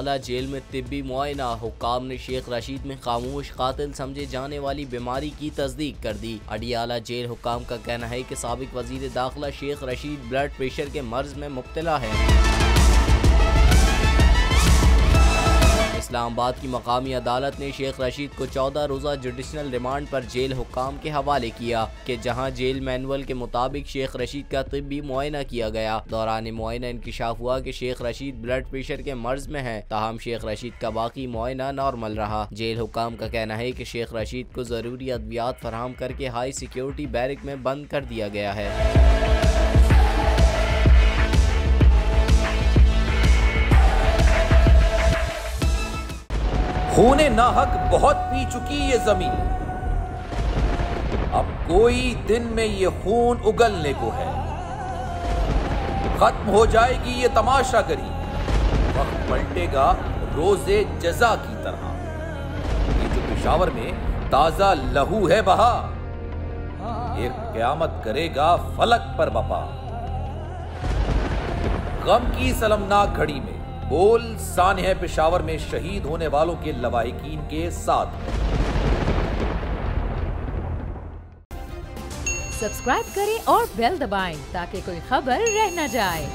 Adiala jail में तिब्बी मुआयना। हुक्काम ने शेख रशीद में खामोश कातिल समझे जाने वाली बीमारी की तस्दीक कर दी। अडियाला जेल हुक्काम का कहना है कि साबिक वजीर दाखिला शेख रशीद ब्लड प्रेशर के मर्ज में मुब्तला है। इस्लामाबाद की मकामी अदालत ने शेख रशीद को 14 रोज़ा जुडिशनल रिमांड पर जेल हुक्काम के हवाले किया कि जहां जेल मैनुअल के मुताबिक शेख रशीद का तिब्बी मुआयना किया गया। दौरान मुआयना इंकिशाफ हुआ कि शेख रशीद ब्लड प्रेशर के मर्ज में है, ताहम शेख रशीद का बाकी मुआयना नॉर्मल रहा। जेल हुक्काम का कहना है कि शेख रशीद को ज़रूरी अद्वियात फराहम करके हाई सिक्योरिटी बैरक में बंद कर दिया गया है। खूने नाहक बहुत पी चुकी ये जमीन, अब कोई दिन में ये खून उगलने को है। खत्म हो जाएगी ये तमाशागरी, वक्त पलटेगा रोजे जजा की तरह। ये जो पेशावर में ताजा लहू है बहा, एक क़यामत करेगा फलक पर बपा। गम की सलमनाक घड़ी में बोल सानह पेशावर में शहीद होने वालों के लवाहिकीन के साथ। सब्सक्राइब करें और बेल दबाएं ताकि कोई खबर रह न जाए।